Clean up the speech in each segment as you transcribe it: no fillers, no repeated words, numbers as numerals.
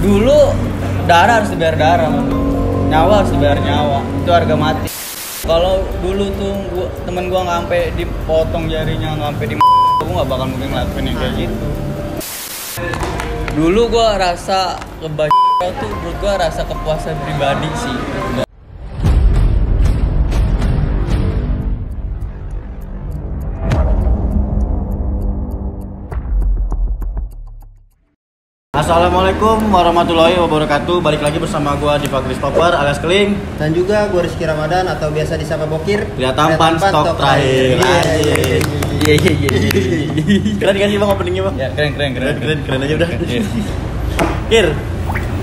Dulu darah harus dibayar darah, nyawa harus dibayar nyawa, itu harga mati. Kalau dulu tuh temen gua nggak sampai dipotong jarinya, nggak sampai gua nggak bakal mungkin ngelakuin yang kayak gitu. Dulu gua rasa kebaca tuh menurut gua rasa kepuasan pribadi sih. Assalamualaikum warahmatullahi wabarakatuh. Balik lagi bersama gua Diva Christopher alias Keling. Dan juga gua Rizky Ramadan atau biasa disapa Bokir. Lihat tampan stok terakhir. Iya. Keren kan sih bang openingnya bang? Ya Keren aja udah. Kir,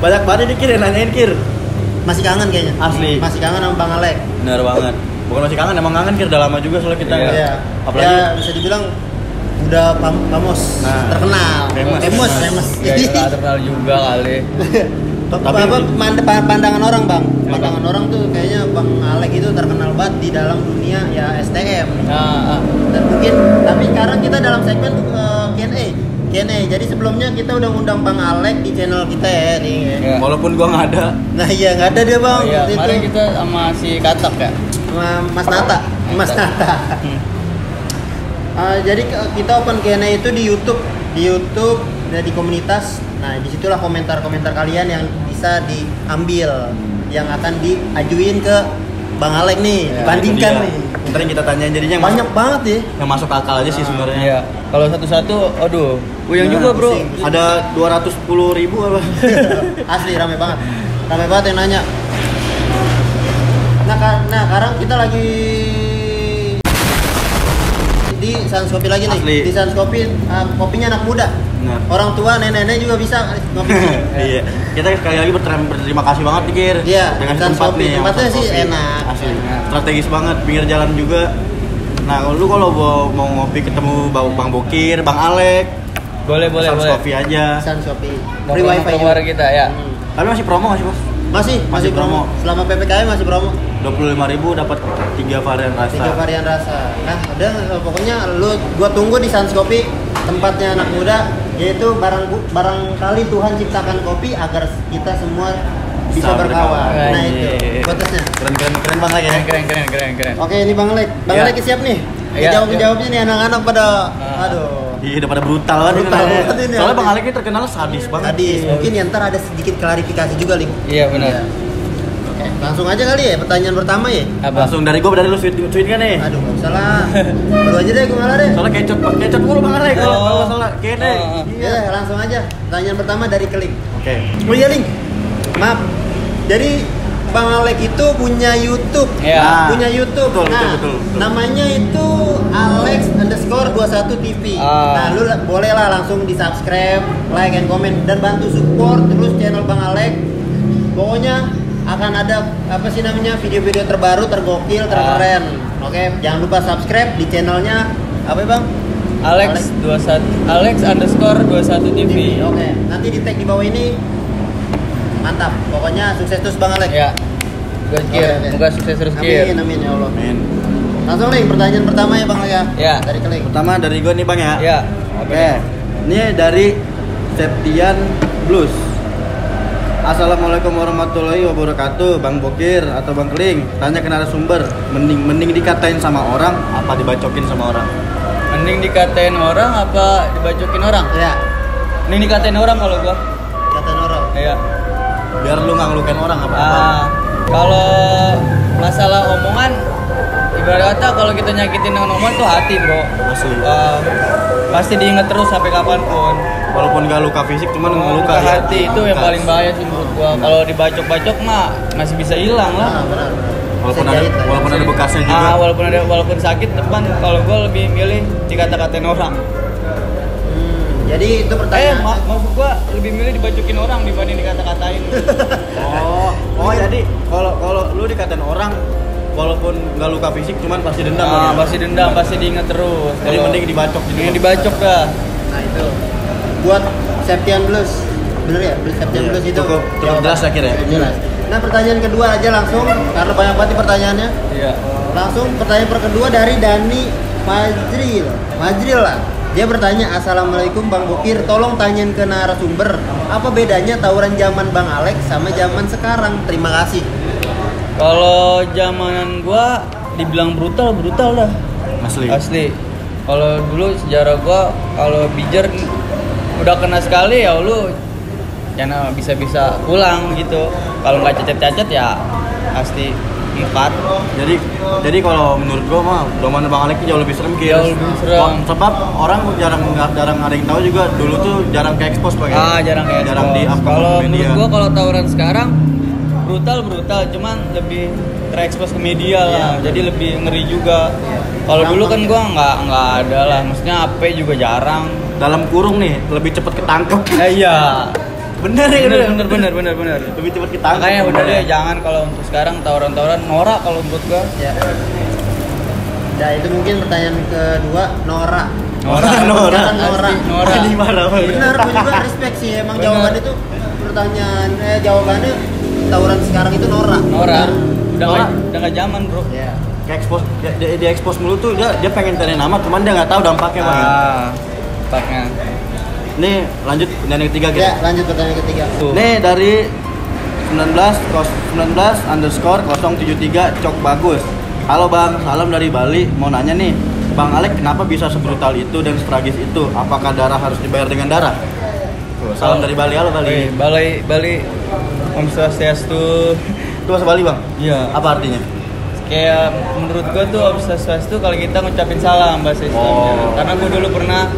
banyak banget nih Kir yang nanyain Kir. Masih kangen kayaknya. Asli. Masih kangen sama Bang Alek. Benar banget. Bukan masih kangen, emang kangen Kir. Udah lama juga soalnya kita nggak. Iya. Apalagi ya, bisa dibilang udah famos, terkenal, famous. Ya terkenal juga kali. Tapi apa pandangan orang bang? Pandangan orang tuh kayaknya Bang Alek itu terkenal banget di dalam dunia ya STM. Dan mungkin, tapi sekarang kita dalam segmen Q&A. Jadi sebelumnya kita udah ngundang Bang Alek di channel kita ya nih. Ya. Walaupun gua nggak ada. Nah iya nggak ada dia bang. Iya. Kemarin kita sama si Katak ya. Sama Mas Nata. Jadi kita open Q&A itu di YouTube dan di komunitas. Nah disitulah komentar-komentar kalian yang bisa diambil, yang akan diajuin ke Bang Alek nih, Ya, dibandingkan nih. Ntar yang kita tanyain jadinya yang Banyak banget ya. yang masuk akal aja sih sebenarnya. Iya. Kalau satu-satu, aduh, puyeng juga bro. pusing. Ada 210.000 apa? Asli rame banget yang nanya. Nah sekarang kita lagi di Sans Kopi lagi nih. Asli. Di Sans Kopi, kopinya anak muda. Nah. Orang tua, nenek-nenek juga bisa ngopi. Iya. Kita sekali lagi berterima kasih banget nih Kir. Iya, dengan Sans tempat Kopi. nih. yang Tempatnya Sans sih Kopi. enak. Asli. Strategis banget, pinggir jalan juga. Nah, kalau mau ngopi ketemu Bang Bokir, Bang Alek, Boleh. Sans Kopi aja. Sans Kopi. Mau Free wifi keluar juga. kita ya. Tapi masih promo nggak sih bos? Masih promo. Selama PPKM masih promo. 25.000 dapat 3 varian rasa. 3 varian rasa. Nah, udah pokoknya gua tunggu di Sans Kopi, tempatnya anak muda, yaitu barangkali Tuhan ciptakan kopi agar kita semua bisa berkawan. Nah, itu quotesnya. Keren Bang Alek ya. Keren. Oke, ini Bang Alek. Bang Ya. Alek siap nih? Ya, Jawabnya nih anak-anak pada aduh. Iya, udah pada brutal banget. Brutal banget ini. Soalnya Bang Alek ini terkenal sadis banget. Tadi mungkin ya ntar ada sedikit klarifikasi juga, Ling. Iya benar. Oke, langsung aja kali ya pertanyaan pertama ya. Apa? Langsung dari lu sweet kan nih. Aduh, nggak usah lah. Lu aja deh, gue ngalah deh. Soalnya kecot mulu Bang Alek kalau masalah kene. Iya, langsung aja. Pertanyaan pertama dari Keling. Oke. Oh iya, Ling. Maaf. Jadi Bang Alek itu punya YouTube. Ya. Punya YouTube. Betul. Namanya itu Alex_21TV. Nah, lu boleh lah langsung di subscribe, like, and comment dan bantu support terus channel Bang Alek. Pokoknya akan ada video-video terbaru, tergokil, terkeren. Oke, jangan lupa subscribe di channelnya apa ya, Bang? Alex_21TV. Oke, nanti di tag di bawah ini. Mantap. Pokoknya sukses terus Bang Alek. Ya. Semoga sukses terus Kir. Amin ya Allah. Amin. Langsung nih pertanyaan pertama ya Bang ya. Ya. Dari Keling. Pertama dari gue nih Bang ya. Ya. Oke. Ini dari Septian Blues. Assalamualaikum warahmatullahi wabarakatuh, Bang Bokir atau Bang Keling. Tanya ke narasumber, mending dikatain sama orang apa dibacokin sama orang? Mending dikatain orang apa dibacokin orang? Ya. Mending dikatain orang kalau gua. Katain orang. Iya. Biar lu nggak ngelukain orang apa? Kalau masalah omongan, ibarat kata kalau kita nyakitin dengan omongan tuh hati bro. Asli. Pasti diinget terus sampai kapanpun. Walaupun gak luka fisik, cuman ngeluka Luka hati itu yang paling bahaya sih menurut gua. Kalau dibacok-bacok mah masih bisa hilang lah. Benar. Walaupun ada bekasnya juga. Walaupun sakit depan, kalau gua lebih milih dikata-katain orang. Jadi itu pertanyaan. Maksud gua lebih milih dibacokin orang dibanding dikata-katain. Jadi kalau lu dikatain orang walaupun nggak luka fisik cuman pasti dendam. Pasti dendam, pasti diinget terus. Jadi mending dibacok gitu. Mending dibacok dah. Nah, itu buat Septian Blues. Bener ya? Septian Blues itu cukup jelas ya Kir ya? Jelas. Nah, pertanyaan kedua aja langsung karena banyak banget pertanyaannya. Iya. Langsung pertanyaan kedua dari Dani Majril lah. Dia bertanya, "Assalamualaikum Bang Bokir, tolong tanyain ke narasumber, apa bedanya tawuran zaman Bang Alex sama zaman sekarang? Terima kasih." Kalau zamanan gua dibilang brutal dah. Asli. Kalau dulu sejarah gua kalau bijer udah kena sekali ya lu jangan bisa pulang gitu. Kalau nggak cacat ya pasti 4. Jadi kalau menurut gua mah zaman Bang Alex jauh lebih serem gitu. Jauh lebih serem. Sebab orang jarang ada yang tahu juga dulu tuh jarang ke expose Pak. Jarang di up kalau media. menurut gua kalau tawuran sekarang brutal cuman lebih terekspos ke media lah. Jadi lebih ngeri juga. Kalau dulu kan gua nggak ada lah, maksudnya AP juga jarang. Dalam kurung nih lebih cepet ketangkep. Iya. Bener. Lebih cepat ketangkep. Makanya udah deh jangan kalau untuk sekarang tawuran norak kalau menurut gua. Ya. Nah, itu mungkin pertanyaan kedua, Nora. Gimana? Benar, gue juga respect sih. Emang jawaban itu jawabannya tawuran sekarang itu Nora. Udah nggak zaman, Bro. Ya. Dia expose mulu tuh dia pengen cari nama cuman dia nggak tahu dampaknya Bang. Dampaknya. Nih lanjut pertanyaan ketiga gitu. Ya, lanjut pertanyaan ketiga. Nih dari 19_073 Cok Bagus. Halo Bang, salam dari Bali. Mau nanya nih, Bang Alex kenapa bisa sebrutal itu dan setragis itu? Apakah darah harus dibayar dengan darah? Salam dari Bali. Halo Bali. Bali. Om Swastiastu. Itu bahasa Bali Bang? Iya. Apa artinya? Kayak menurut gua tuh Om Swastiastu kalau kita ngucapin salam bahasa Islamnya. Karena gua dulu pernah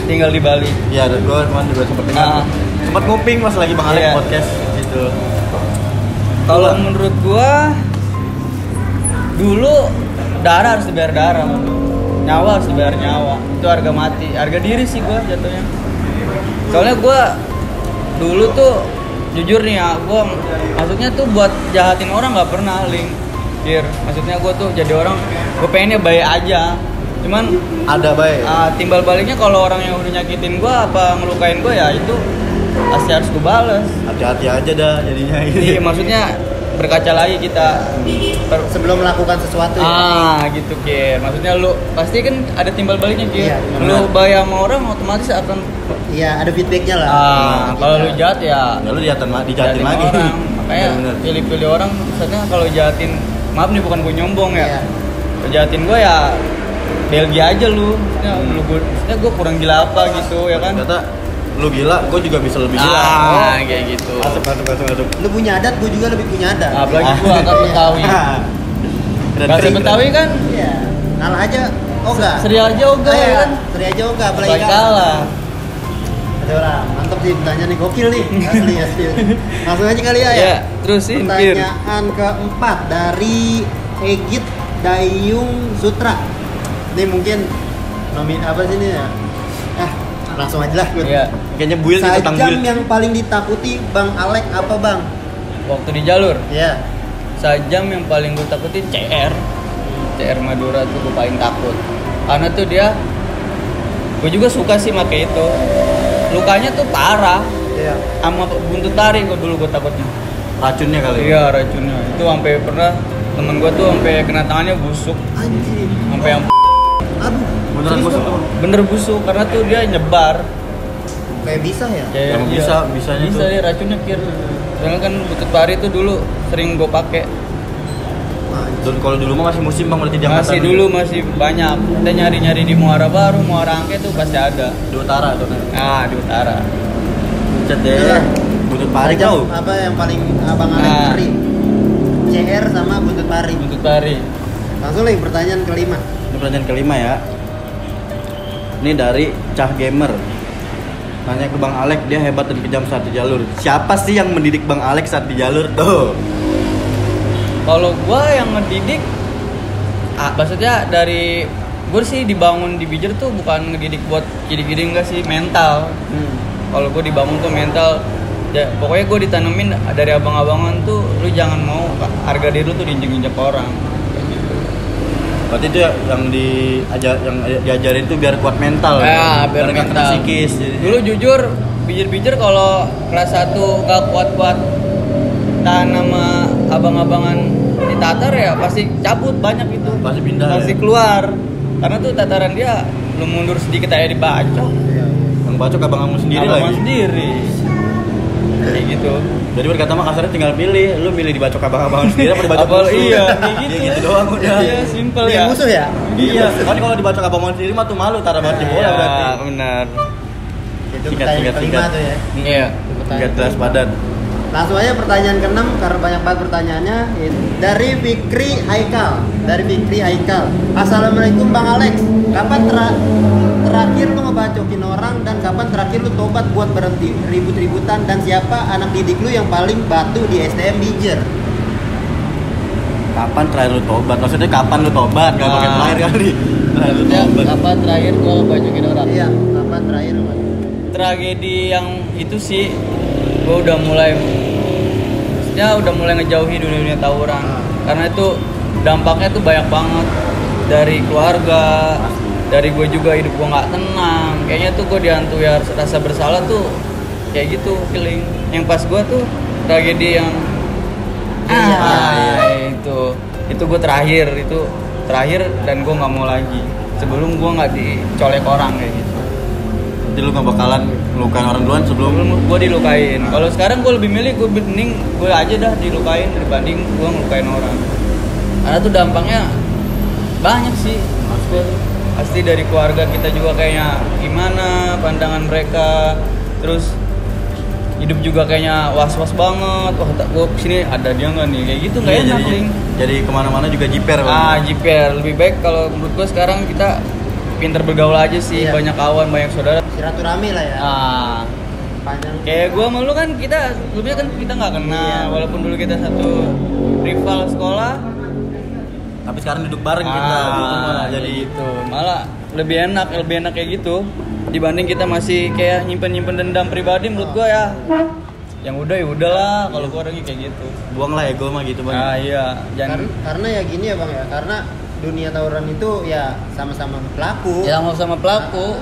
tinggal di Bali. Iya, gua kemarin juga sempat dengar. Sempat nguping pas lagi Bang Alex podcast gitu. Kalau menurut gua dulu darah harus dibayar darah, nyawa harus dibayar nyawa. Itu harga mati, harga diri sih gua jatuhnya. Soalnya gua dulu tuh jujur nih ya, gua maksudnya tuh buat jahatin orang nggak pernah maksudnya gua tuh jadi orang, gua pengennya baik aja. Cuman ada baik. Timbal baliknya kalau orang yang udah nyakitin gua apa ngelukain gua ya itu pasti harus gua balas. Hati-hati aja dah jadinya. Iya, maksudnya berkaca lagi kita sebelum melakukan sesuatu gitu Kir. Maksudnya lu pasti kan ada timbal baliknya Kir. Iya, lu bayar sama orang otomatis akan ada feedbacknya lah. Kalau lu jahat ya lu dijahatin lagi. Orang. Makanya pilih-pilih orang. Misalnya kalau jahatin, maaf nih bukan gue nyombong ya. Kalau jahatin gue ya Belgia aja lu. Maksudnya gue kurang gila apa gitu ya kan. Ternyata lu gila, gue juga bisa lebih gila. Kayak gitu. Masuk. Lu punya adat, gue juga lebih punya adat. Apalagi gue agak Betawi. Bahasa Betawi kan? Iya. Kalah aja, ogah. Seri aja ogah ya kan? Seri aja ogah, apalagi kalah. Ada orang, mantap sih pertanyaan nih, gokil nih. Asli. Langsung aja kali ya. Ya, terusin. Pertanyaan keempat dari Egit Dayung Sutra. Ini mungkin apa sih ini ya? Langsung aja lah gue. Iya. Kayaknya build itu tentang Sajam build. yang paling ditakuti Bang Alex apa Bang? Waktu di jalur. Iya. Sajam yang paling gue takutin CR Madura tuh gue paling takut. Karena tuh dia, gue juga suka sih pakai itu. Lukanya tuh parah. Iya. Sama buntut tarik gue takutnya. Racunnya kali. Iya, racunnya. Itu sampai pernah temen gue tuh sampai kena tangannya busuk. Anjir. Sampai yang Aduh. Beneran busuk tuh. Bener busuk karena tuh dia nyebar. Kayak bisa ya? Kayak bisanya bisa tuh. dia racunnya Kir. Soalnya kan buntut tarik tuh dulu sering gue pakai. Dan kalau dulu mah masih musim Bang berarti Masih dulu masih banyak. Kita nyari-nyari di Muara Baru, Muara Angke tuh pasti ada. di utara tuh. Di utara. Cet deh. Buntut pari Sajam jauh. apa yang paling Abang Alex ngeri? CR sama buntut pari. Buntut tarik. Langsung nih pertanyaan kelima. Ini pertanyaan kelima ya. Ini dari Cah Gamer. Nanya ke Bang Alex, dia hebat dan kejam saat di jalur. Siapa sih yang mendidik Bang Alex saat di jalur? Tuh. Kalau gua yang ngedidik, maksudnya dari gue sih dibangun di Bijer tuh bukan ngedidik buat gini-gini, enggak sih, mental. Kalau gue dibangun tuh mental. Ya, pokoknya gue ditanemin dari abang-abangan tuh, lu jangan mau harga diri lu tuh diinjek-injek orang. Berarti itu yang diajarin tuh biar kuat mental. Ya, biar mental. Psikis. Dulu jujur Bijer kalau kelas 1 gak kuat-kuat tahan nama abang-abangan di Tatar ya pasti cabut banyak itu. Pasti pindah. Pasti keluar. Karena tuh tataran dia lu mundur sedikit aja dibacok. Iya. Bang bacok abang kamu sendiri Abang lagi. sendiri. Kayak gitu. Jadi berkata mah kasarnya tinggal pilih, lu milih dibacok abang-abang sendiri apa dibacok Apa, musuh? iya, kayak gitu. Ya, gitu doang udah. Iya, simpel Dia ya. musuh ya? Iya, kan kalau dibacok abang sendiri mah tuh malu taruh banget di bola Iya, berarti. benar. Itu Singkat, pertanyaan kelima singkat. tuh ya. Iya. Enggak jelas padat. Langsung aja pertanyaan ke-6 karena banyak banget pertanyaannya. Dari Fikri Haikal. Assalamualaikum Bang Alex. Kapan terakhir lu ngebacokin orang dan kapan terakhir lu tobat buat berhenti ribut-ributan dan siapa anak didik lu yang paling batu di STM Bijer? Kapan terakhir lu tobat? Maksudnya kapan lu tobat? Enggak pakai Ah. terakhir kali. Terakhir lu Maksudnya tobat. kapan terakhir gua ngebacokin orang? Iya, kapan terakhir lu Tragedi yang itu sih gua udah mulai ngejauhi dunia tawuran. Karena itu dampaknya tuh banyak banget dari keluarga, dari gue juga hidup gue nggak tenang. Kayaknya tuh gue dihantui rasa bersalah tuh kayak gitu feeling. Yang pas gue tuh tragedi yang itu gue terakhir dan gue nggak mau lagi sebelum gue nggak dicolek orang kayak gitu. Jadi lu gak bakalan ngelukain orang duluan sebelum Gue dilukain. Kalau sekarang gue lebih milih gue mending gue aja dah dilukain dibanding gue ngelukain orang. Karena tuh dampaknya banyak sih. Pasti dari keluarga kita juga kayaknya gimana pandangan mereka. Terus hidup juga kayaknya was-was banget. Wah, gue kesini ada dia nggak nih? Kayak gitu nggak enak. jadi kemana-mana juga jiper. Jiper. Lebih baik kalau menurut gue sekarang kita pinter bergaul aja sih. Iya. Banyak kawan, banyak saudara. Silaturahmi lah ya. Panjang. Kayak gue sama lu kan lebihnya kan kita nggak kenal. Iya. Walaupun dulu kita satu rival sekolah. Tapi sekarang duduk bareng kita gitu mah. Jadi itu malah lebih enak kayak gitu dibanding kita masih kayak nyimpen dendam pribadi. Menurut gue ya yang udah ya udahlah kalau gue orangnya kayak gitu. buanglah ego mah gitu Bang. Iya jangan Karena ya gini ya Bang ya, karena dunia tawuran itu ya sama-sama pelaku. ya nggak sama pelaku.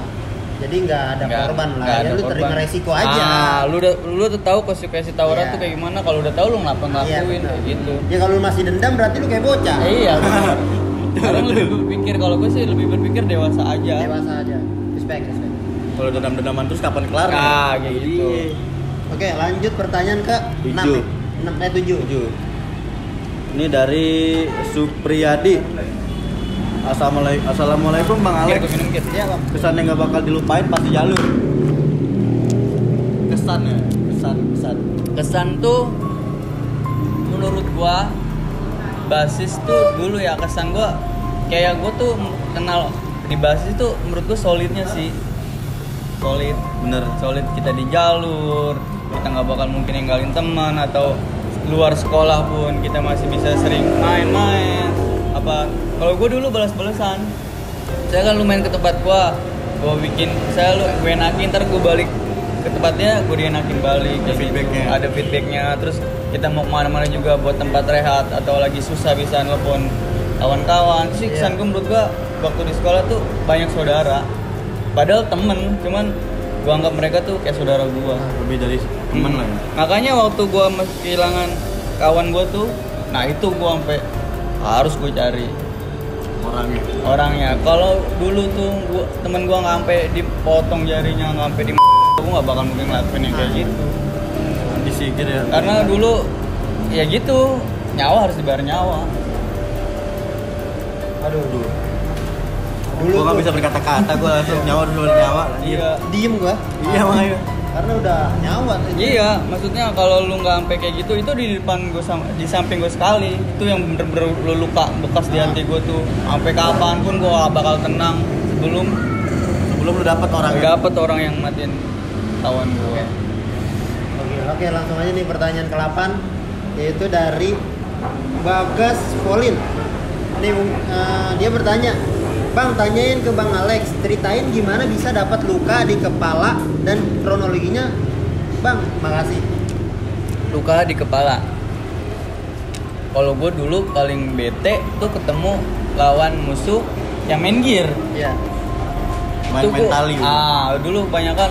Jadi nggak ada korban lah. nggak Ya ada lu korban. terima resiko aja. Lu udah tahu konsekuensi tawuran Iya. tuh kayak gimana. Kalau udah tahu lu ngapa Iya, ngelakuin benar. kayak gitu. Ya kalau lu masih dendam berarti lu kayak bocah. Iya. Sekarang lebih berpikir, kalau gue sih lebih berpikir dewasa aja. Dewasa aja. Respect. Kalau dendam-dendaman terus kapan kelar? Kayak gitu. Oke, lanjut pertanyaan ke 6. 7. 7. Ini dari Supriyadi. Assalamualaikum Bang Gue Alex. minum gitu. Iya, Bang. Kesan yang gak bakal dilupain pasti jalur. Kesan. Kesan tuh menurut gua basis tuh dulu ya, kesan gua kayak gua tuh kenal di basis tuh menurut gua solidnya sih. Solid kita di jalur, kita nggak bakal mungkin ninggalin teman, atau luar sekolah pun kita masih bisa sering main-main. Apa kalau gue dulu balas-balasan, saya kan lu main ke tempat gua bikin saya gue enakin, ntar gue balik ke tempatnya gue dienakin balik. Ada feedbacknya. Terus kita mau kemana-mana juga buat tempat rehat atau lagi susah bisa nelfon kawan-kawan sih. Kesan gue menurut gue waktu di sekolah tuh banyak saudara, padahal temen, cuman gue anggap mereka tuh kayak saudara gue. Lebih dari teman lah ya. Makanya waktu gue kehilangan kawan gue tuh, nah itu gue sampai harus gue cari orangnya. Kalau dulu tuh temen gue nggak sampai dipotong jarinya, nggak sampai gue nggak bakal mungkin ngelakuin yang kayak gitu. Disikir ya. Karena dulu ya gitu, nyawa harus dibayar nyawa. Aduh. Dulu Dulu gua nggak tuh bisa berkata-kata, gua langsung nyawa dulu nyawa. Iya. diem gua. Iya makanya. Karena udah nyawa tuh. Iya, maksudnya kalau lu nggak sampai kayak gitu, itu di depan gue di samping gue sekali, itu yang bener-bener lu luka bekas di hati gue tuh. Sampai kapanpun gue gak bakal tenang sebelum lu dapet orang. dapet orang yang matiin kawan gue. Oke, langsung aja nih pertanyaan ke-8, yaitu dari Bagas Polin. Nih dia bertanya, Bang, tanyain ke Bang Alex, ceritain gimana bisa dapat luka di kepala dan kronologinya. Bang, makasih. Luka di kepala. Kalau gue dulu paling bete tuh ketemu lawan musuh yang main gear. Iya. Main Tuh, mentali. dulu kebanyakan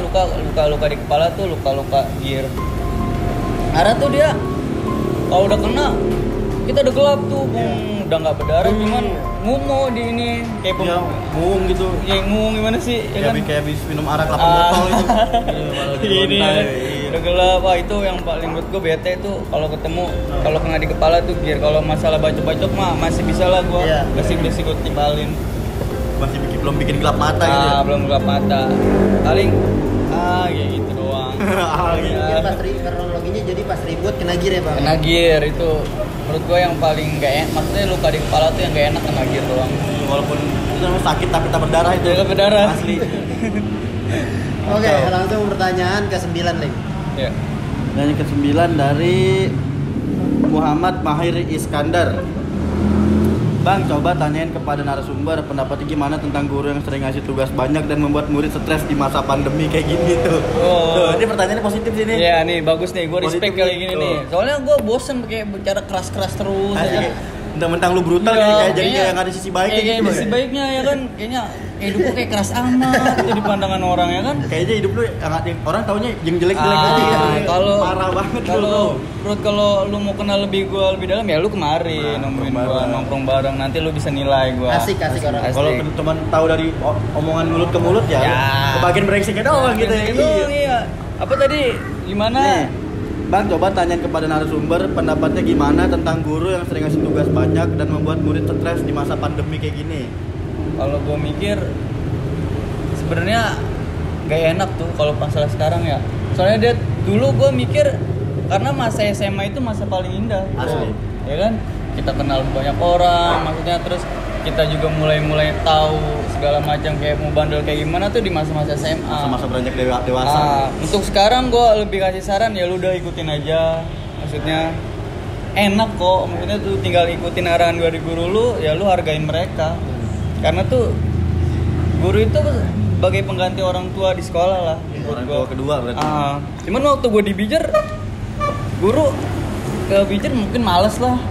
luka di kepala tuh luka gear. Karena tuh dia kalau udah kena kita udah gelap tuh, udah nggak berdarah, cuman ngumo di ini kayak Ya, muung gitu. ya ngumo gimana sih? Ya kan? Kayak habis minum arak 8 botol itu. Ini udah gelap. Wah, itu yang paling menurut gue bete tuh kalau ketemu, kalau kena di kepala tuh gear. Kalau masalah bacok-bacok mah masih bisa lah gue, basic gue timpalin. Masih belum bikin gelap mata gitu. Belum gelap mata. Paling kayak gitu doang. Mungkin pas kronologinya jadi pas ribut kena gear ya bang. Kena gear itu menurut gue yang paling gak enak. Maksudnya luka di kepala tuh yang gak enak kena gear doang. Walaupun itu namanya sakit tapi tak berdarah itu. Tak berdarah. Asli. Oke, langsung pertanyaan ke-9 Ling. Ya. Dan yang ke-9 dari Muhammad Mahir Iskandar. Bang, coba tanyain kepada narasumber pendapatnya gimana tentang guru yang sering ngasih tugas banyak dan membuat murid stres di masa pandemi kayak gini tuh. Oh. Tuh, ini pertanyaannya positif sih nih. Iya nih, bagus nih, gue respect Positif kali nih. gini Tuh. nih. Soalnya gue bosen kayak bicara keras-keras terus Asli. ya. Mentang-mentang lu brutal kayak jadi kayak nggak ada sisi baiknya kayak gitu. sisi baiknya ya kan, kayaknya hidup gue kayak keras amat itu di pandangan orang ya kan. Kayaknya hidup lu orang taunya yang jelek-jelek aja gitu. Kalau Parah banget kalau lu mau kenal lebih dalam ya lu kemarin nemuin gua nongkrong bareng, nanti lu bisa nilai gua. Asik orang. Asik. Kalau cuma tahu dari omongan mulut ke mulut ya, kebagian brengseknya doang gitu ya. Iya. Apa tadi? Gimana? Nih, Bang, coba tanyain kepada narasumber pendapatnya gimana tentang guru yang sering ngasih tugas banyak dan membuat murid stres di masa pandemi kayak gini. Kalau gue mikir sebenarnya gak enak tuh kalau masalah sekarang ya. Soalnya dia dulu gue mikir karena masa SMA itu masa paling indah. Asli. Ya kan? Kita kenal banyak orang, maksudnya terus kita juga mulai tahu segala macam kayak mau bandel kayak gimana tuh di masa-masa SMA. Masa beranjak dewasa. Untuk sekarang gue lebih kasih saran ya lu udah ikutin aja. Maksudnya enak kok, maksudnya tuh tinggal ikutin arahan dari guru lu, ya lu hargain mereka. Karena tuh guru itu sebagai pengganti orang tua di sekolah lah. Orang tua kedua berarti. Cuman waktu gue di Bijer, guru ke Bijer mungkin males lah.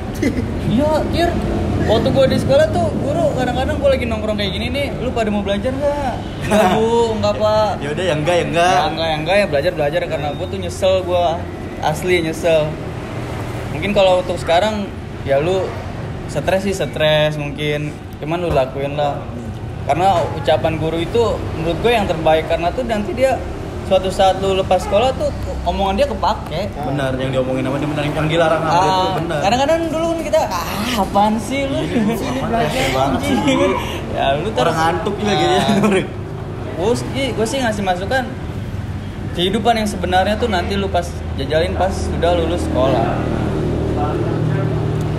Iya, Kir. Waktu gue di sekolah tuh guru kadang-kadang gue lagi nongkrong kayak gini nih, lu pada mau belajar nggak? Nggak bu, nggak pak. Ya udah, ya enggak. Ya enggak ya belajar karena gue tuh nyesel, gue asli nyesel. Mungkin kalau untuk sekarang ya lu stres mungkin, cuman lu lakuin lah. Karena ucapan guru itu menurut gue yang terbaik, karena tuh nanti dia suatu saat lu lepas sekolah tuh omongan dia kepake. Benar, yang diomongin sama dia benar, yang dilarang sama dia tuh benar. Kadang-kadang dulu kan kita apaan sih lu? Sini belajar banget sih. Ya lu Orang ngantuk juga gitu ya. Gue sih ngasih masukan kehidupan yang sebenarnya tuh nanti lu pas jajalin pas sudah lulus sekolah.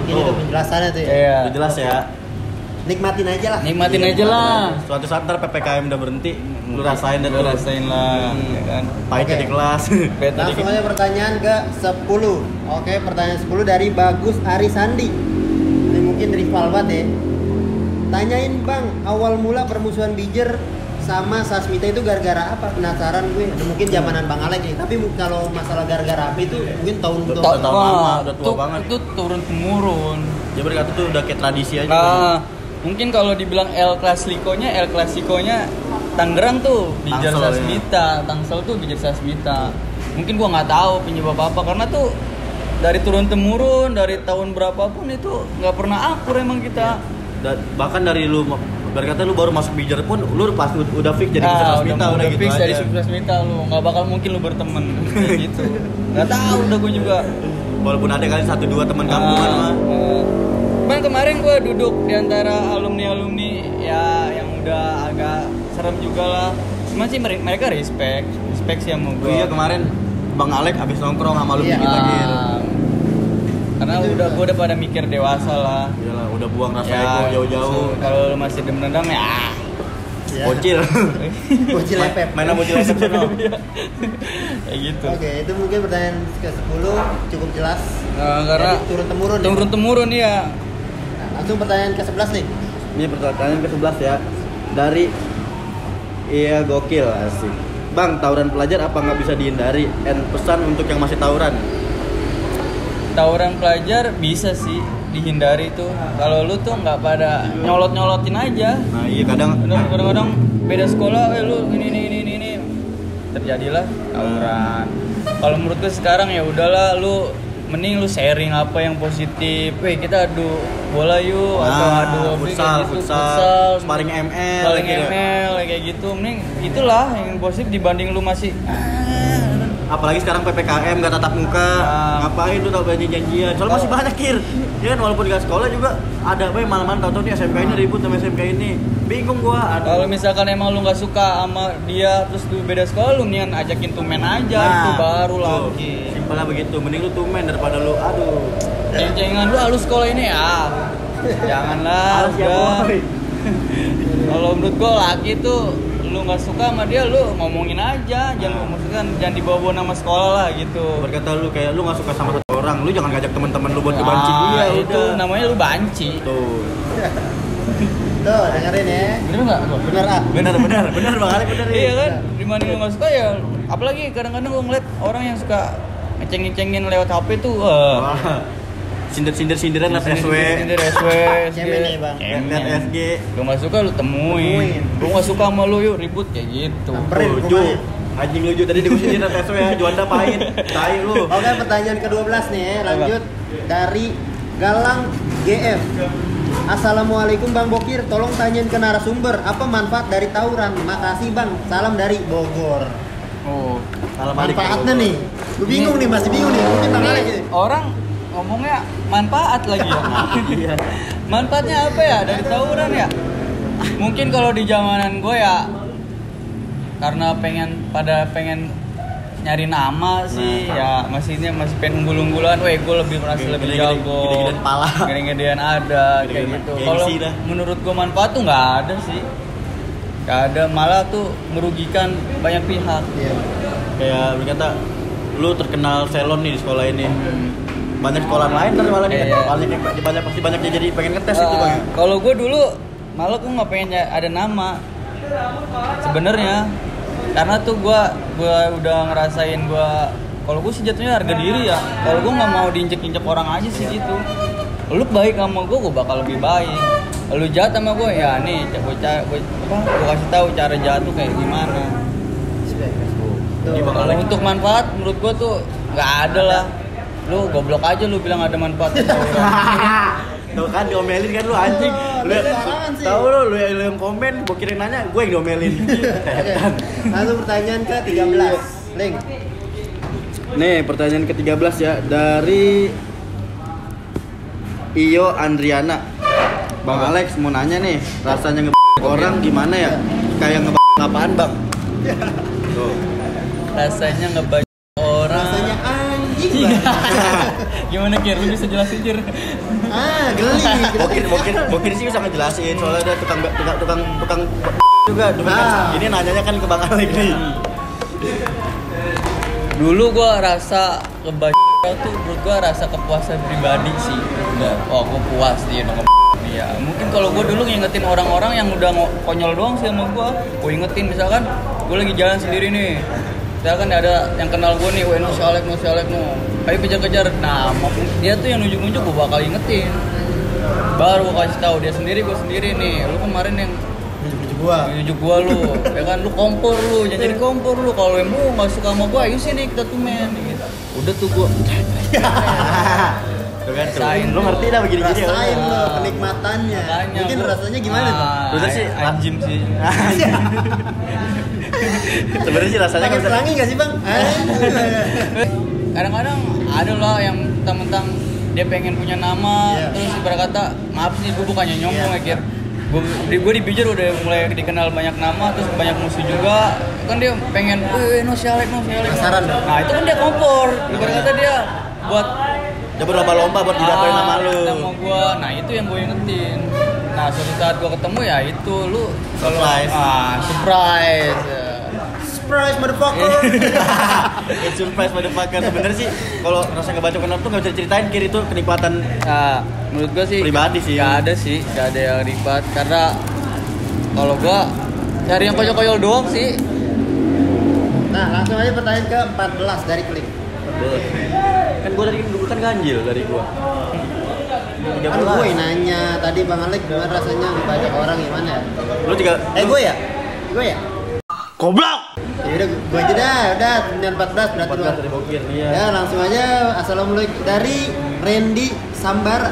Ini tuh penjelasannya tuh ya. Iya. Udah jelas ya. Nikmatin aja lah. Nikmatin aja lah. Suatu saat ntar PPKM udah berhenti, lu rasain dan Lu rasain lah, ya kan. pahitnya di kelas. Langsung aja pertanyaan ke 10. Oke, pertanyaan 10 dari Bagus Arisandi. Ini mungkin rival banget ya. Tanyain Bang, awal mula permusuhan Bijer sama Sasmita itu gara-gara apa? Penasaran gue. Mungkin zamanan Bang Alek nih. Tapi kalau masalah gara-gara apa itu mungkin tahun lama, udah tua banget. Itu turun temurun. Dia berkata tuh udah kayak tradisi aja. Mungkin kalau dibilang El Clasico-nya Tangerang tuh Bijer Tangsel, Sasmita, Tangsel tuh Bijer Sasmita. Mungkin gua nggak tahu penyebab apa, karena tuh dari turun temurun dari tahun berapapun itu nggak pernah akur emang kita. Bahkan dari lu berkata lu baru masuk Bijer pun lu pasti udah fix jadi Bijer Sasmita udah gitu fix aja. dari Sasmita lu nggak bakal mungkin lu berteman kayak gitu. Nggak tahu udah gua juga. Walaupun ada kali 1-2 teman kampungan mah. Cuman kemarin gue duduk di antara alumni ya yang udah agak serem juga lah. Cuman sih mereka respect sih sama gue. Iya, kemarin Bang Alek habis nongkrong sama alumni kita gitu. Karena gue udah pada mikir dewasa lah. Iyalah, udah buang rasa ego jauh-jauh. Kalau lu masih demen dendam ya. Bocil. Bocil lepep. Mainan bocil lepep sono. Kayak gitu. Oke, itu mungkin pertanyaan ke-10 cukup jelas. Karena Jadi, turun temurun ya. Langsung pertanyaan ke-11 nih. Ini pertanyaan ke-11 ya. Dari Iya gokil asik. Bang, tawuran pelajar apa nggak bisa dihindari? And pesan untuk yang masih tawuran. Tawuran pelajar bisa sih dihindari tuh. Kalau lu tuh nggak pada nyolot-nyolotin aja. Nah, iya kadang-kadang beda sekolah, lu ini terjadilah tawuran. Kalau menurut gue sekarang ya udahlah, lu mending lu sharing apa yang positif. Weh, kita adu bola yuk atau adu hobi kayak gitu, futsal, sparring ML, kayak gitu. Mending itulah yang positif dibanding lu masih apalagi sekarang PPKM gak tatap muka, ngapain tuh tau janjian. Soalnya masih banyak kir. Ya kan walaupun gak sekolah juga ada apa malam-malam tau-tau nih SMK ini ribut sama SMK ini. Bingung gua. Kalau misalkan emang lu gak suka sama dia terus lu beda sekolah, lu mendingan ajakin tumen aja, itu baru lagi. Simpelnya begitu, mending lu tumen daripada lu aduh. Ceng-cengan lu sih ini ya. Janganlah. Kalau menurut gua laki tuh lu nggak suka sama dia, lu ngomongin aja, jangan dibawa-bawa nama sekolah lah gitu. Berkata lu kayak lu nggak suka sama satu orang, lu jangan ngajak teman-teman lu buat kebanci dia. Itu udah. Namanya lu banci. Tuh dengerin ya. Bener nggak? Bener Bang Ali bener. Iya kan, dimana lu nggak suka ya. Apalagi kadang-kadang gua ngeliat orang yang suka ngeceng-ngecengin lewat HP tuh. Sindir-sindiran liat SW. Cemen nih bang. Liat SG. Lu nggak suka lu temuin. Lu nggak suka sama lu yuk ribut kayak gitu. Ju, anjing lu Ju tadi diusirin liat SW ya. Juanda pahit. Tai lu. Oke, pertanyaan ke-12 nih, lanjut dari Galang GF. Assalamualaikum Bang Bokir, tolong tanyain ke narasumber apa manfaat dari tawuran. Makasih Bang, salam dari Bogor. Oh, manfaatnya nih. Lu bingung nih, masih bingung nih. Mungkin Bang Alek gitu. Orang ngomongnya manfaat lagi ya. Manfaatnya apa ya dari tawuran ya? Mungkin kalau di zamanan gue ya karena pengen nyari nama sih, ya masih pengen unggul-unggulan. Weh, gue merasa lebih jago. Gede-gedean pala. Gede-gedean ada kayak gitu. Kalau menurut gue manfaat tuh nggak ada sih. Nggak ada, malah tuh merugikan banyak pihak. Iya. Kayak berkata lu terkenal selon nih di sekolah ini. Banyak sekolah lain kan malah banyak jadi pengen ngetes itu Bang. Kalau gue dulu malah gue nggak pengen ada nama sebenarnya, karena tuh gue udah ngerasain kalau gue sih jatuhnya harga diri ya. Kalau gue nggak mau diinjek-injek orang aja sih gitu. Lu baik sama gue bakal lebih baik. Lu jahat sama gue ya nih gue kasih tahu cara jahat tuh kayak gimana. Kalau untuk manfaat menurut gue tuh nggak ada lah. Lu goblok aja lu bilang ada manfaat. Tuh kan diomelin kan lu anjing. Lu tahu lu yang komen, gua kira nanya, gue yang diomelin. Lalu pertanyaan ke-13. Link. Nih, pertanyaan ke-13 ya dari Iyo Andriana. Bang Alex mau nanya nih, rasanya orang gimana ya? Kayak apaan, Bang? Tuh. Rasanya ngebaca orang. Rasanya anjing. Gimana Kir? Lu bisa jelasin Kir? Geli. Mungkin sih bisa ngejelasin soalnya ada tukang juga. Ini nanyanya kan ke Bang Alex nih. Dulu gua rasa kebaca tuh menurut gua rasa kepuasan pribadi sih. Gua puas dia dong. Ya, mungkin kalau gua dulu ngingetin orang-orang yang udah konyol doang sih sama gua ingetin misalkan gua lagi jalan sendiri nih. Misalkan ada yang kenal gue nih, no si Alek, ayo kejar-kejar. Nah, dia tuh yang nunjuk-nunjuk gue bakal ingetin. Baru gue kasih tahu dia sendiri, gue sendiri nih. Lu kemarin yang nunjuk gua lu, ya kan lu kompor lu, jangan jadi kompor lu. Kalau emang nggak suka sama gue, ayo sini kita tuh men. Gitu. Udah tuh gue. Tuh kan, lu ngerti dah begini-gini. Rasain lo kenikmatannya. Mungkin rasanya gimana tuh? Udah sih, anjim sih. Sebenarnya sih rasanya pakai pelangi nggak sih Bang? Kadang-kadang ada lah yang mentang-mentang dia pengen punya nama, terus berkata maaf sih gue bukannya nyombong ya Kir. Gue di Bijar udah mulai dikenal banyak nama, terus banyak musuh juga. Kan dia pengen, no si Alek. Nah itu kan dia kompor. Berkata dia buat dia berlomba-lomba buat didapain nama lu. Nama gue, nah itu yang gue ingetin. Nah suatu saat gue ketemu ya itu lu surprise motherfucker. It's surprise motherfucker. Sebenarnya sih kalau rasa ngebaca kenal tuh nggak bisa diceritain Kir, itu kenikmatan. Menurut gue sih pribadi sih. Gak ada yang ribet karena kalau gue cari yang konyol-konyol doang sih. Nah langsung aja pertanyaan ke-14 dari Klik. Kan gue kan ganjil dari gue. Kan gue nanya tadi Bang Alek gimana rasanya ngebaca orang gimana ya? Lu juga gue ya? Goblok! Ya udah gua aja dah, udah 914 berarti 14 dari Bokir. Iya. Ya langsung aja. Assalamualaikum dari Randy Sambar.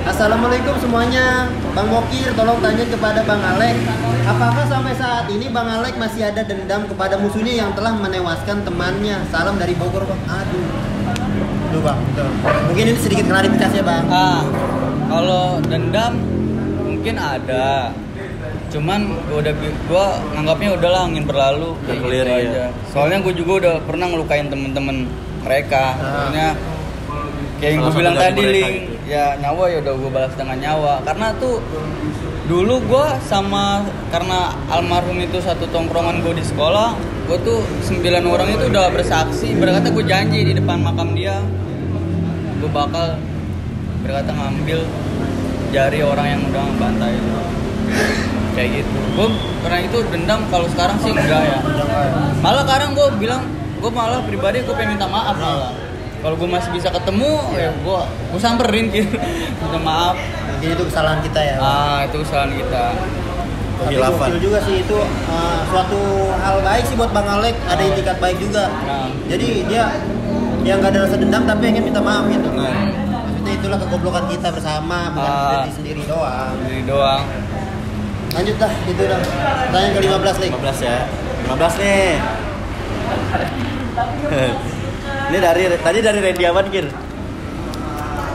Assalamualaikum semuanya. Bang Bokir, tolong tanya kepada Bang Alek, apakah sampai saat ini Bang Alek masih ada dendam kepada musuhnya yang telah menewaskan temannya? Salam dari Bogor, Bang. Aduh. Tuh, Bang. Tuh. Mungkin ini sedikit klarifikasi ya, Bang. Kalau dendam mungkin ada. Cuman gue nganggapnya udahlah angin berlalu Udah kayak clear gitu ya. aja. Soalnya gue juga udah pernah ngelukain temen-temen mereka. Soalnya kayak yang gue Salah bilang satu dari tadi, mereka Ling, gitu. ya nyawa ya udah gue balas dengan nyawa. Karena tuh dulu gue karena almarhum itu satu tongkrongan gue di sekolah, gue tuh 9 orang itu udah bersaksi, berkata gue janji di depan makam dia, gue bakal berkata ngambil jari orang yang udah ngebantai itu. Kayak gitu. Gue pernah itu dendam, kalau sekarang sih enggak ya. Malah sekarang gue bilang, gue malah pribadi gue pengen minta maaf malah. Kalau gue masih bisa ketemu, ya gue samperin gitu. Minta maaf. Mungkin itu kesalahan kita ya. Itu kesalahan kita. Tapi Khilafan. gokil juga sih itu suatu hal baik sih buat Bang Alek, ada itikat baik juga. Jadi dia nggak ada rasa dendam tapi ingin minta maaf gitu. Maksudnya itulah kegoblokan kita bersama, bukan diri sendiri doang. Sendiri doang. Lanjut dah, itu dah. Pertanyaan ke-15 nih. 15 ya. 15 nih. Ini tadi dari Randy Awan, Kir.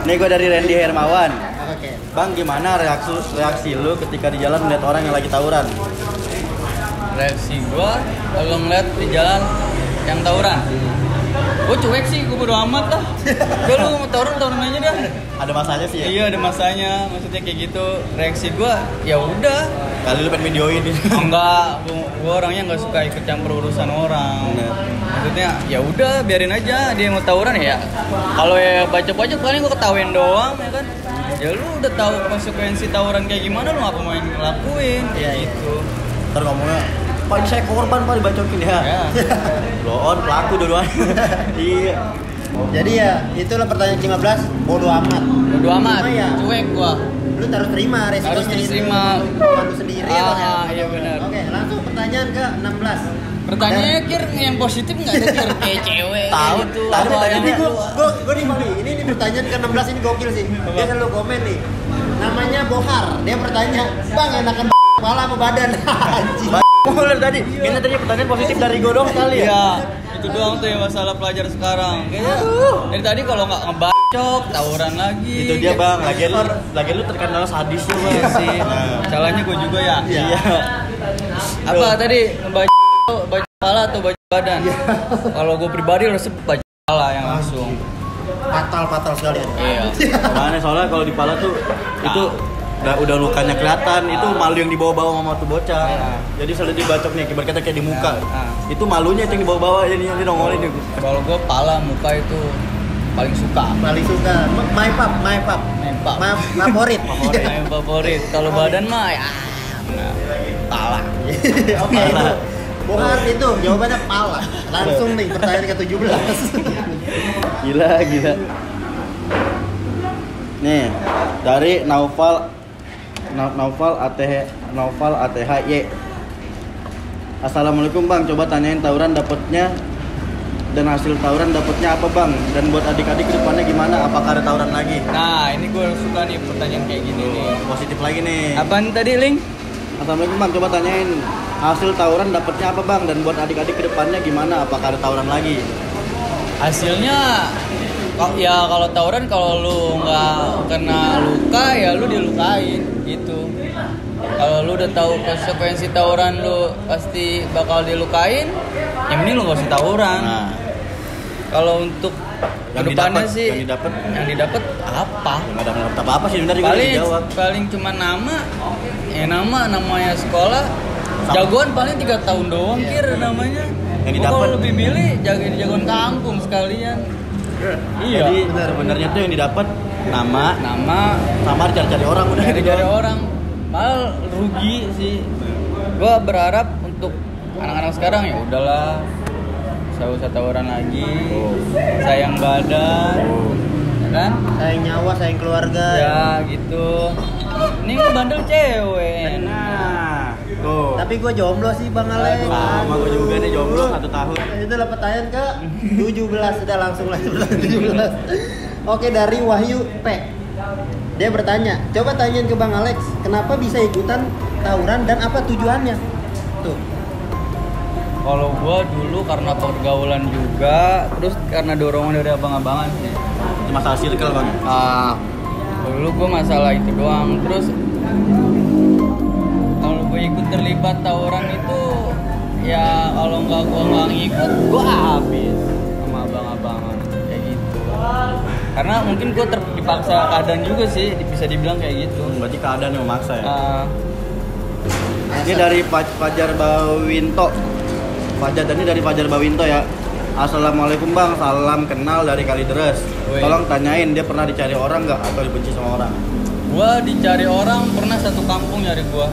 Ini gue dari Randy Hermawan. Oke. Bang, gimana reaksi lu ketika di jalan melihat orang yang lagi tawuran? Reaksi gue kalau ngeliat di jalan yang tawuran, gue cuek sih, gue bodo amat lah. Udah lu mau tawuran aja dah. Ada masanya sih ya? Iya, ada masanya, maksudnya kayak gitu. Reaksi gue ya udah. Kali lu pengen videoin ini. Enggak, gue orangnya nggak suka ikut campur urusan orang. Bener. Maksudnya ya udah, biarin aja dia mau tawuran ya. Kalau ya baca-baca paling gue ketawain doang ya kan. Ya lu udah tahu konsekuensi tawuran kayak gimana, lu ngapa main ngelakuin kayak gitu. Ntar ngomongnya, Pak ini saya korban, Pak dibacokin ya. Ya. Lo on pelaku dua-duanya. Iya. Jadi ya, itulah pertanyaan ke-15, bodo amat. Bodo amat, Cuma ya, cuek gua. lu harus terima resikonya. Harus terima. Bukan lu sendiri ya, Bang ya. Iya benar. Oke, langsung pertanyaan ke-16. Pertanyaannya Kir yang positif nggak ada Kir, kayak cewek Tahu, gitu. tadi Apa tadi yang Ini gue nih Bang, ini pertanyaan ke-16 ini gokil sih. Dia selalu komen nih. Namanya Bohar. Dia bertanya, "Bang, enakan kepala apa badan?" Anjing. Mulai tadi, ini tadi pertanyaan positif dari gue dong kali ya. Iya, itu doang tuh yang masalah pelajar sekarang. Kayaknya dari tadi kalau nggak ngebacok, tawuran lagi. Itu dia Bang, lagian lu terkenal sadis lu Bang. Iya sih. Salahnya gue juga ya. Iya. Apa tadi ngebacok kepala atau bacok badan? Kalau gue pribadi harus bacok kepala yang langsung. Fatal sekali. Iya. Mana soalnya kalau di pala tuh itu udah lukanya kelihatan, itu malu yang dibawa-bawa sama tuh bocah. Jadi selalu dibacok nih, ibarat kata kayak di muka. Itu malunya itu yang dibawa-bawa, jadi yang dinongolin itu. Kalau gue pala muka itu paling suka. Paling suka. My pap. Favorit. Yang favorit. Kalau badan mah ya pala. Oke, itu. Bohar itu jawabannya pala. Langsung nih pertanyaan ke-17. Gila. Nih, dari Naufal ATHY. Assalamualaikum Bang, coba tanyain tawuran dapatnya dan hasil tawuran dapatnya apa Bang? Dan buat adik-adik kedepannya gimana? Apakah ada tawuran lagi? Nah, ini gue suka nih pertanyaan kayak gini nih. Positif lagi nih. Apaan tadi, Ling? Assalamualaikum Bang, coba tanyain hasil tawuran dapatnya apa Bang? Dan buat adik-adik kedepannya gimana? Apakah ada tawuran lagi? Hasilnya ya kalau tawuran, kalau lu nggak kena luka ya lu dilukain gitu. Kalau lu udah tahu konsekuensi tawuran lu pasti bakal dilukain, yang mending lu nggak usah tawuran. Nah, Kalau untuk kedepannya sih yang didapat apa? nggak ada apa-apa sih sebenarnya juga dijawab. Paling cuma namanya sekolah. Jagoan paling 3 tahun doang Kir namanya. Yang Gua didapat kalau lebih milih jagoan kampung sekalian. Iya. Jadi sebenarnya tuh yang didapat nama sama cari-cari orang udah gitu. Cari orang. Malah rugi sih. Gua berharap untuk anak-anak sekarang ya udahlah, saya usah tawuran lagi. Sayang badan. Ya kan? Sayang nyawa, sayang keluarga. Ya gitu. Ini bandel cewek. Nah, Tuh. Tapi gue jomblo sih Bang Alex. Sama gue juga nih jomblo 1 tahun. Itu lah pertanyaan ke 17, udah langsung lah 17. Oke, dari Wahyu P. Dia bertanya, coba tanyain ke Bang Alex, kenapa bisa ikutan tawuran dan apa tujuannya? Tuh. Kalau gua dulu karena pergaulan juga, terus karena dorongan dari abang-abangan sih. Itu masalah circle bang. Dulu gua masalah itu doang. Terus kalau gua ikut terlibat tawuran itu, ya kalau gua nggak ngikut, gua habis sama abang-abangan kayak gitu. Karena mungkin gua dipaksa keadaan juga sih, bisa dibilang kayak gitu. Berarti keadaan yang memaksa ya. Ini Asal. dari Fajar Bawinto. Ini dari Fajar Bawinto ya. Assalamualaikum bang, salam kenal dari Kalideres. Woi. Tolong tanyain dia pernah dicari orang nggak atau dibenci sama orang? Gua dicari orang, pernah satu kampung nyari gua.